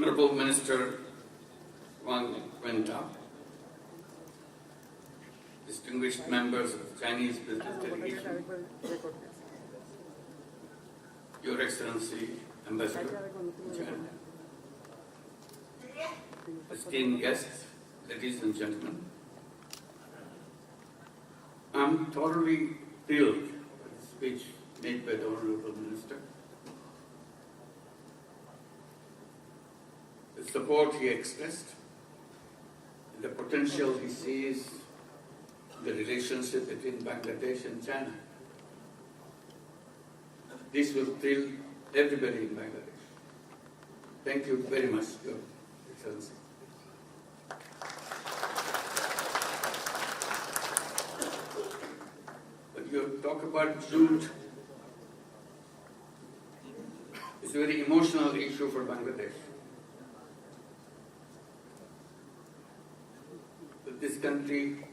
Honorable Minister went up, distinguished members of the Chinese Business Television, Your Excellency, Ambassador in China, esteemed guests, ladies and gentlemen, I'm thoroughly thrilled with the speech made by the Honorable Minister. The support he expressed, the potential he sees in the relationship between Bangladesh and China. This will thrill everybody in Bangladesh. Thank you very much, Your Excellency. But you talk about jute. It's a very emotional issue for Bangladesh. But this country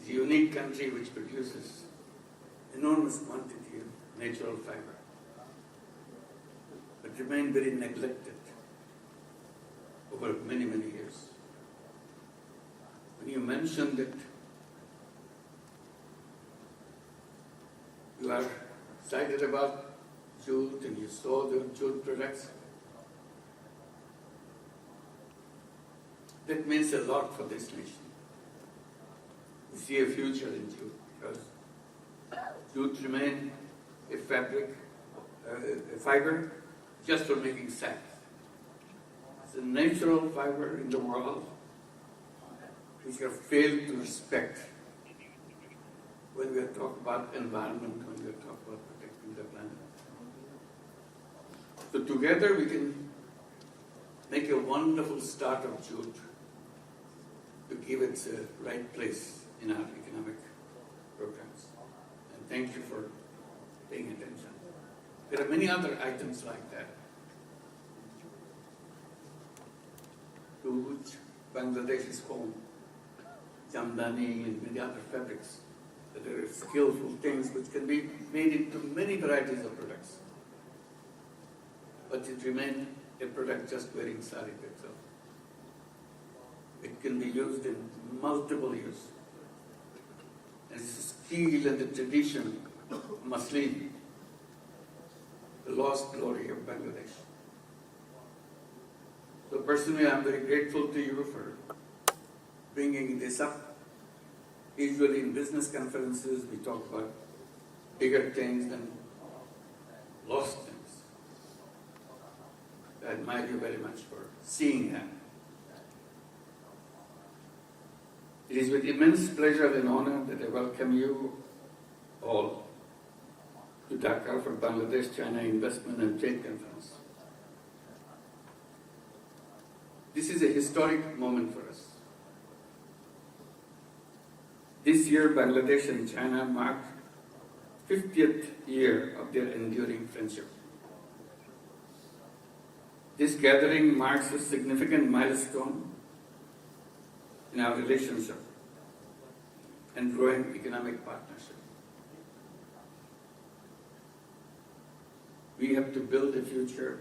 is a unique country which produces enormous quantity of natural fiber, but remained very neglected over many, many years. When you mentioned that you are excited about jute and you saw the jute products, that means a lot for this nation. We see a future in jute because jute remains a fabric, a fiber just for making sacks. It's a natural fiber in the world which we have failed to respect when we are talking about environment, when we are talking about protecting the planet. So together we can make a wonderful start of jute to give it a right place in our economic programs. And thank you for paying attention. There are many other items like that to which Bangladesh is home. Jamdani and many other fabrics that are skillful things which can be made into many varieties of products. But it remains a product just wearing sari itself. It can be used in multiple use. And it's the skill and the tradition of muslin, the lost glory of Bangladesh. So personally, I'm very grateful to you for bringing this up. Usually in business conferences, we talk about bigger things than lost things. I admire you very much for seeing that. It is with immense pleasure and honor that I welcome you all to Dhaka for Bangladesh-China Investment and Trade Conference. This is a historic moment for us. This year, Bangladesh and China mark 50th year of their enduring friendship. This gathering marks a significant milestone in our relationship and growing economic partnership. We have to build a future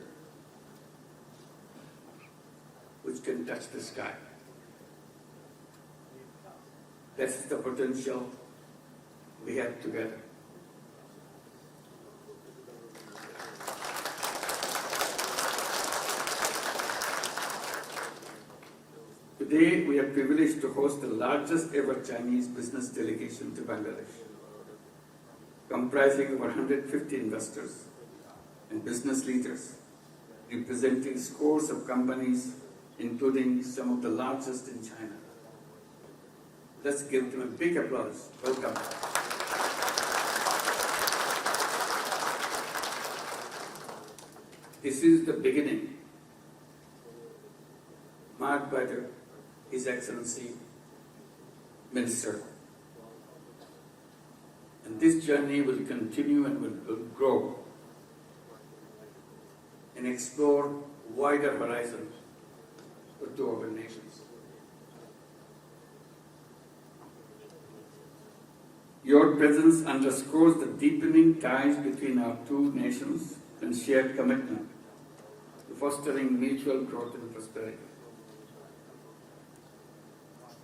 which can touch the sky. That's the potential we have together. Today, we are privileged to host the largest ever Chinese business delegation to Bangladesh, comprising over 150 investors and business leaders, representing scores of companies, including some of the largest in China. Let's give them a big applause. Welcome. This is the beginning, marked by His Excellency Minister. And this journey will continue and will grow and explore wider horizons for two of our nations. Your presence underscores the deepening ties between our two nations and shared commitment fostering mutual growth and prosperity.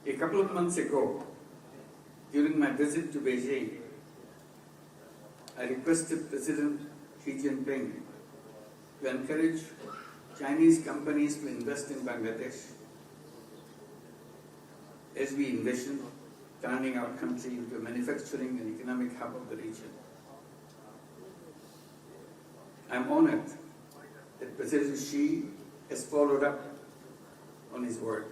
A couple of months ago, during my visit to Beijing, I requested President Xi Jinping to encourage Chinese companies to invest in Bangladesh as we envision turning our country into a manufacturing and economic hub of the region. I am honored that President Xi has followed up on his word.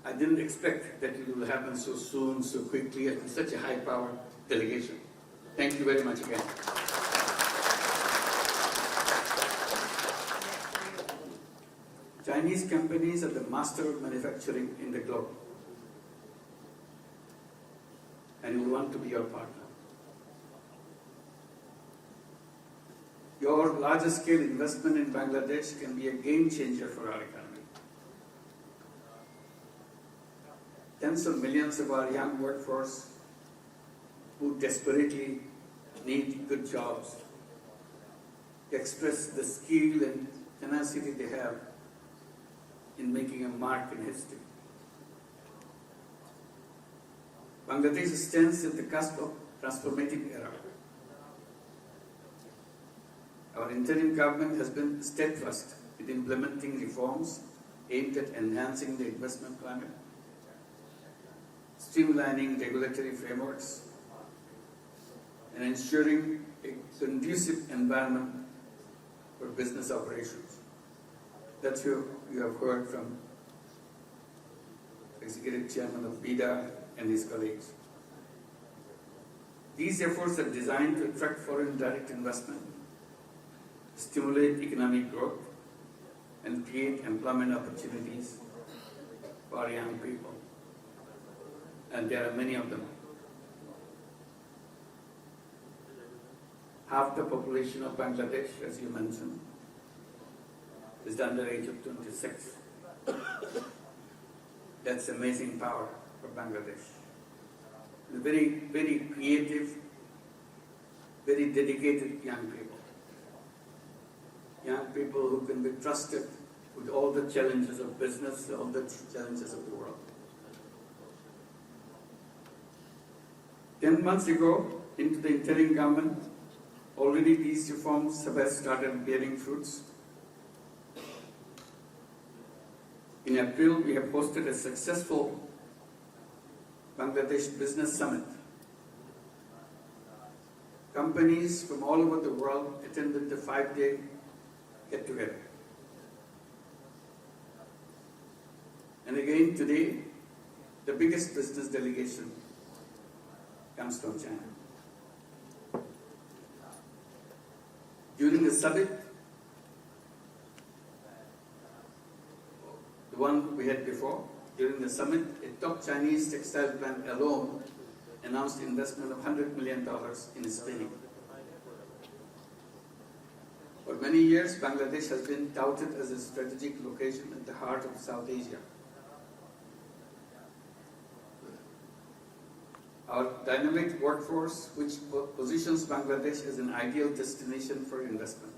I didn't expect that it will happen so soon, so quickly, and such a high-powered delegation. Thank you very much again. Chinese companies are the master of manufacturing in the globe, and we want to be your partner. Your larger scale investment in Bangladesh can be a game changer for our economy. Tens of millions of our young workforce who desperately need good jobs express the skill and tenacity they have in making a mark in history. Bangladesh stands at the cusp of transformative era. Our interim government has been steadfast in implementing reforms aimed at enhancing the investment climate, streamlining regulatory frameworks, and ensuring a conducive environment for business operations. That's what you have heard from Executive Chairman of BIDA and his colleagues. These efforts are designed to attract foreign direct investment, stimulate economic growth, and create employment opportunities for young people. And there are many of them. Half the population of Bangladesh, as you mentioned, is under the age of 26. That's amazing power for Bangladesh. Very, very creative, very dedicated young people. Young people who can be trusted with all the challenges of business, all the challenges of the world. 10 months ago, into the interim government, already these reforms have started bearing fruits. In April, we have hosted a successful Bangladesh Business Summit. Companies from all over the world attended the 5-day get-together. And again today, the biggest business delegation comes from China. During the summit, the one we had before, during the summit, a top Chinese textile plant alone announced investment of $100 million in spinning. For many years, Bangladesh has been touted as a strategic location at the heart of South Asia. Our dynamic workforce, which positions Bangladesh as an ideal destination for investment.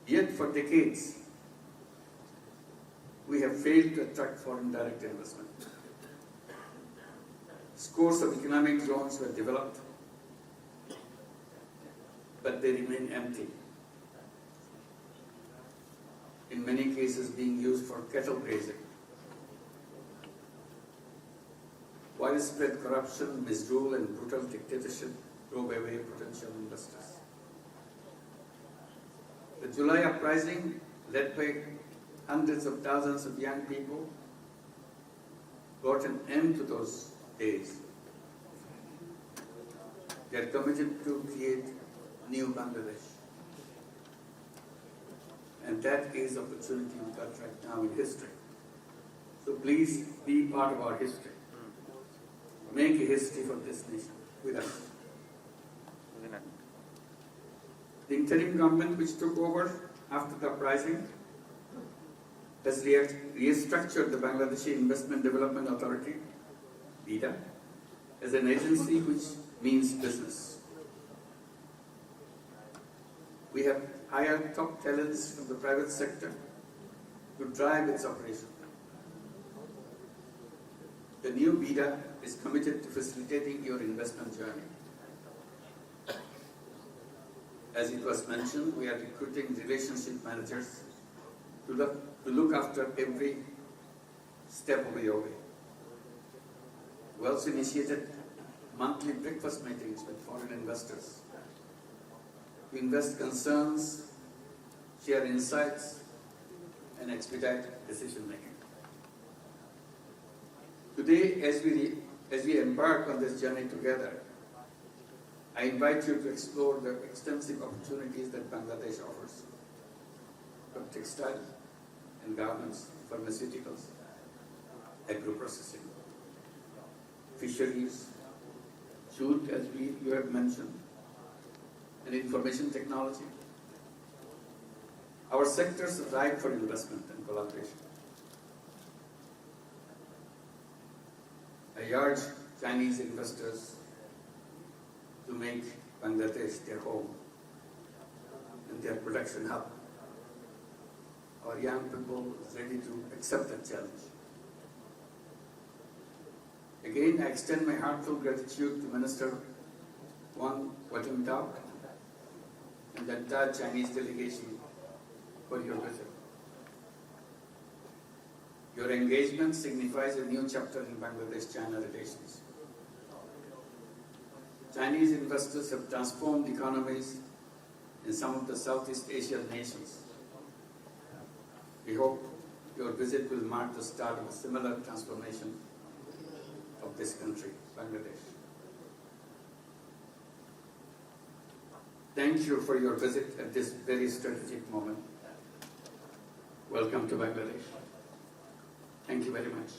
Yet for decades, we have failed to attract foreign direct investment. Scores of economic zones were developed, but they remain empty. In many cases being used for cattle grazing. Widespread corruption, misrule, and brutal dictatorship drove away potential investors. The July uprising, led by hundreds of thousands of young people, brought an end to those days. They are committed to create new Bangladesh. And that is opportunity we got right now in history. So please be part of our history. Make a history for this nation with us. The interim government which took over after the uprising has restructured the Bangladeshi Investment Development Authority, BIDA, as an agency which means business. We have hired top talents from the private sector to drive its operation. The new BIDA is committed to facilitating your investment journey. As it was mentioned, we are recruiting relationship managers to look after every step of your way. We also initiated monthly breakfast meetings with foreign investors. We invest concerns, share insights, and expedite decision making. Today, as we embark on this journey together, I invite you to explore the extensive opportunities that Bangladesh offers, from textile and garments, pharmaceuticals, agro-processing, fisheries, jute, as you have mentioned, and information technology. Our sectors are ripe for investment and collaboration. I urge Chinese investors to make Bangladesh their home and their production hub. Our young people are ready to accept that challenge. Again, I extend my heartfelt gratitude to Minister Wang Watintao and the entire Chinese delegation for your visit. Your engagement signifies a new chapter in Bangladesh-China relations. Chinese investors have transformed economies in some of the Southeast Asian nations. We hope your visit will mark the start of a similar transformation of this country, Bangladesh. Thank you for your visit at this very strategic moment. Welcome to Bangladesh. Thank you very much.